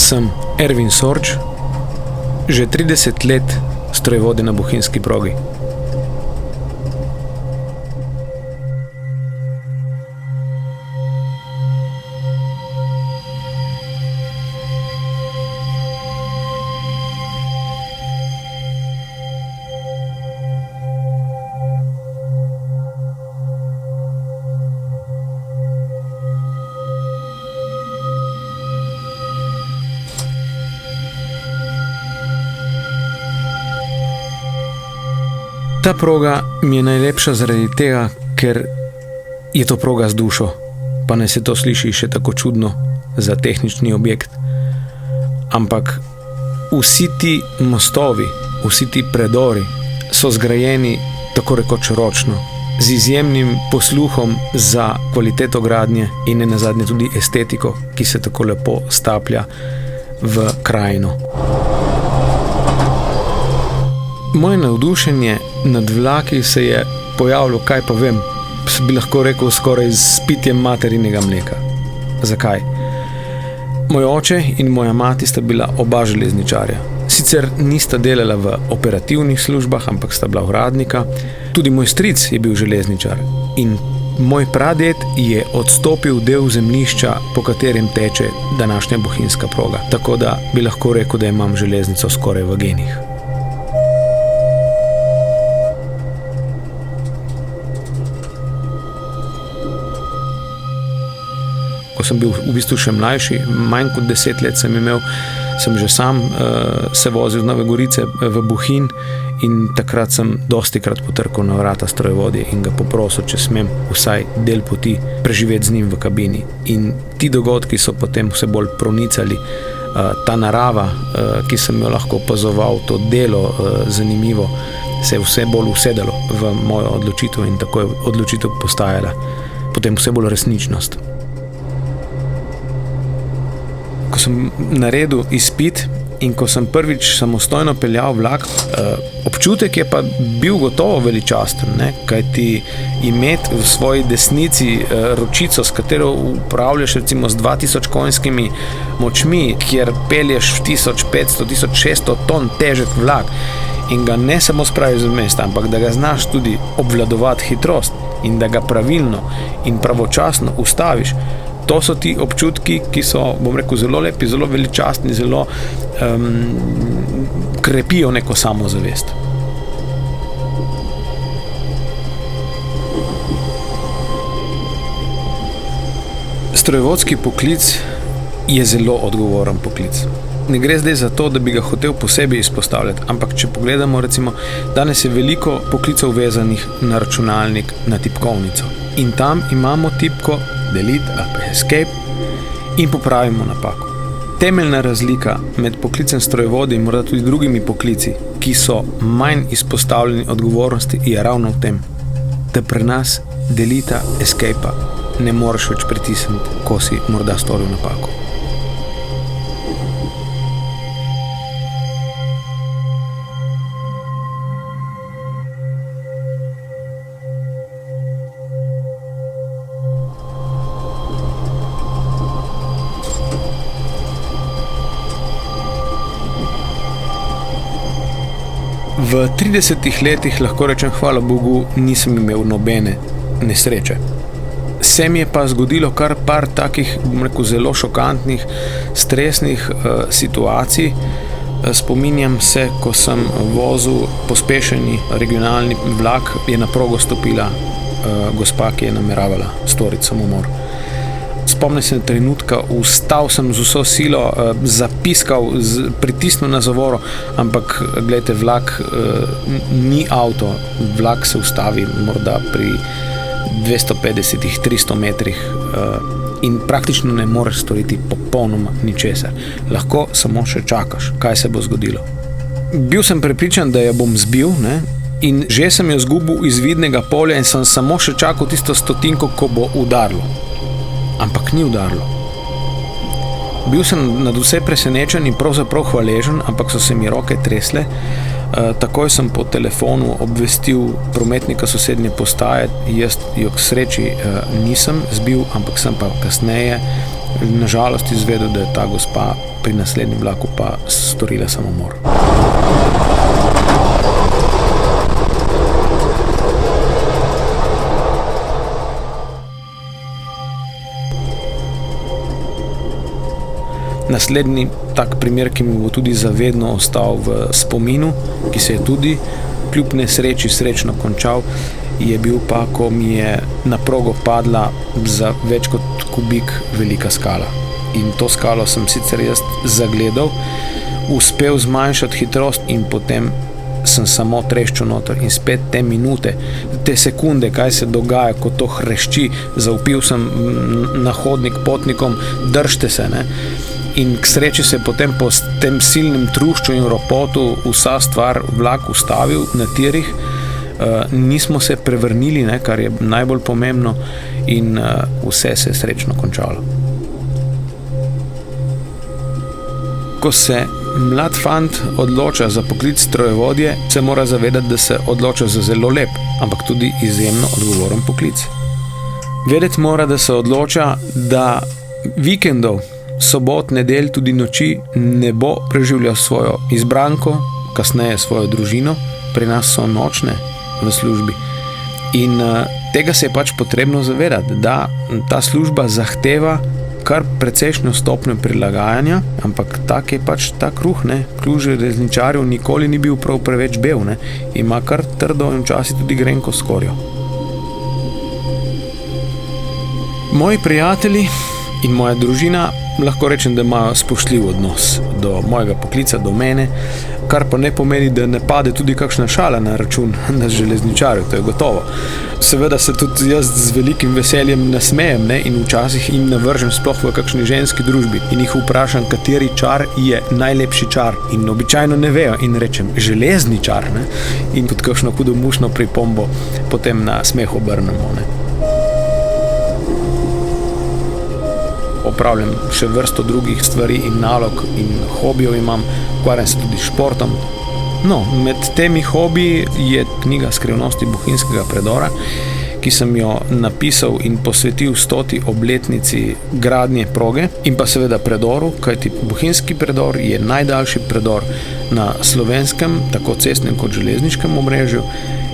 Sem Ervin Sorč, že 30 let strojevodi na bohinjski progi. Ta proga mi je najlepša zaradi tega, ker je to proga z dušo, pa ne se to sliši še tako čudno za tehnični objekt. Ampak vsi ti mostovi, vsi ti predori so zgrajeni tako rekoč ročno, z izjemnim posluhom za kvaliteto gradnje in nenazadnje tudi estetiko, ki se tako lepo staplja v krajino. Moje navdušenje nad vlaki se je pojavilo, kaj pa vem, bi lahko rekel skoraj s pitjem materinega mleka. Zakaj? Moj oče in moja mati sta bila oba železničarja. Sicer nista delala v operativnih službah, ampak sta bila uradnika. Tudi moj stric je bil železničar in moj praded je odstopil del zemljišča, po katerem teče današnja bohinjska proga. Tako da bi lahko rekel, da imam železnico skoraj v genih. Ko sem bil v bistvu še mlajši, manj kot 10 let sem že sam se vozil z Nove Gorice v Bohinj in takrat sem dostikrat potrkal na vrata strojevodje in ga poprosil, če smem vsaj del poti preživeti z njim v kabini. In ti dogodki so potem vse bolj pronicali. Ta narava, ki sem jo lahko opazoval, to delo zanimivo, se je vse bolj usedalo v mojo odločitev in tako je odločitev postajala potem vse bolj resničnost. Ko sem naredil izpit in ko sem prvič samostojno peljal vlak, občutek je pa bil gotovo veličasten, ne? Kajti imeti v svoji desnici ročico, s katero upravljaš recimo z 2000 konjskimi močmi, kjer pelješ 1500-1600 ton težek vlak in ga ne samo spraviš z mesta, ampak da ga znaš tudi obvladovati hitrost in da ga pravilno in pravočasno ustaviš. To so ti občutki, ki so, bom rekel, zelo lepi, zelo veličastni, zelo krepijo neko samozavest. Strojevodski poklic je zelo odgovoren poklic. Ne gre zdaj za to, da bi ga hotel posebej izpostavljati, ampak če pogledamo, recimo, danes je veliko poklicev vezanih na računalnik, na tipkovnico. In tam imamo tipko delete ali pa escape in popravimo napako. Temeljna razlika med poklicem strojevodij in morda tudi drugimi poklici, ki so manj izpostavljeni odgovornosti, je ravno v tem, da pri nas delita, escapea ne moreš več pritisniti, ko si morda storil napako. V 30 letih, lahko rečem, hvala Bogu, nisem imel nobene nesreče. Se mi je pa zgodilo kar par takih, bom rekel, zelo šokantnih, stresnih situacij. Spominjam se, ko sem vozil pospešeni regionalni vlak, je na progo stopila gospa, ki je nameravala storiti samomor. Spomnim se trenutka, vstal sem z vso silo, zapiskal, pritisnil na zavoro, ampak glejte, vlak ni avto, vlak se ustavi morda pri 250-300 metrih in praktično ne moreš storiti popolnoma ničesar. Lahko samo še čakaš, kaj se bo zgodilo. Bil sem prepričan, da jo bom zbil, ne? In že sem jo zgubil iz vidnega polja in sem samo še čakal tisto stotinko, ko bo udarilo. Ampak ni udarilo. Bil sem nad vse presenečen in pravzaprav hvaležen, ampak so se mi roke tresle. Takoj sem po telefonu obvestil prometnika sosednje postaje. Jaz jo k sreči nisem zbil, ampak sem pa kasneje nažalost izvedel, da je ta gospa pri naslednjem vlaku pa storila samomor. Naslednji tak primer, ki mi bo tudi zavedno ostal v spominu, ki se je tudi kljub nesreči srečno končal, je bil pa, ko mi je na progo padla za več kot kubik velika skala. In to skalo sem sicer jaz zagledal, uspel zmanjšati hitrost in potem sem samo treščil noter in spet te minute, te sekunde, kaj se dogaja, ko to hrešči, zavpil sem na hodnik potnikom, držite se, ne? In k sreči se potem po tem silnem trušču in ropotu vsa stvar vlak ustavil na tirih, nismo se prevrnili, ne, kar je najbolj pomembno, in vse se je srečno končalo. Ko se mlad fant odloča za poklic strojevodje, se mora zavedati, da se odloča za zelo lep, ampak tudi izjemno odgovoren poklic. Vedeti mora, da se odloča, da vikendov, sobot, nedelj, tudi noči ne bo preživljal svojo izbranko, kasneje svojo družino, pri nas so nočne v službi. In tega se je pač potrebno zavedati, da ta služba zahteva kar precejšnjo stopnjo prilagajanja, ampak tak je pač ta kruh, ne. Kruh železničarjev nikoli ni bil prav preveč bel, ne. Ima kar trdo in včasih tudi grenko skorjo. Moji prijatelji in moja družina lahko rečem, da imajo spoštljiv odnos do mojega poklica, do mene, kar pa ne pomeni, da ne pade tudi kakšna šala na račun nas železničarjev, to je gotovo. Seveda se tudi jaz z velikim veseljem nasmejem, ne, in včasih jim navržem sploh v kakšni ženski družbi in jih vprašam, kateri čar je najlepši čar, in običajno ne vejo in rečem železničar, ne, in kot kakšno hudomušno pripombo potem na smeh obrnemo, ne. Opravljam še vrsto drugih stvari in nalog in hobijev imam, ukvarjam se tudi s športom. No, med temi hobiji je knjiga Skrivnosti bohinjskega predora, ki sem jo napisal in posvetil 100. obletnici gradnje proge in pa seveda predoru, kajti bohinjski predor je najdaljši predor na slovenskem, tako cestnem kot železniškem omrežju,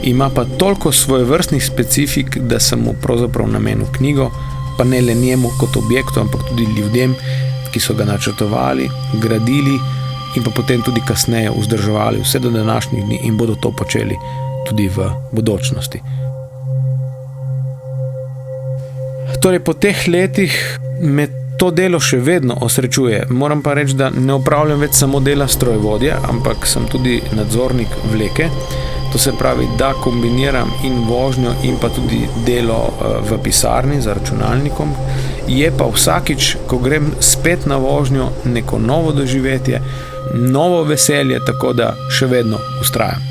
ima pa toliko svojevrstnih specifik, da sem mu pravzaprav namenil knjigo, pa ne le njemu kot objektu, ampak tudi ljudem, ki so ga načrtovali, gradili in pa potem tudi kasneje vzdrževali vse do današnjih dni in bodo to počeli tudi v bodočnosti. Torej, po teh letih me to delo še vedno osrečuje. Moram pa reči, da ne opravljam več samo dela strojevodje, ampak sem tudi nadzornik vleke. To se pravi, da kombiniram in vožnjo in pa tudi delo v pisarni za računalnikom. Je pa vsakič, ko grem spet na vožnjo, neko novo doživetje, novo veselje, tako da še vedno vztrajam.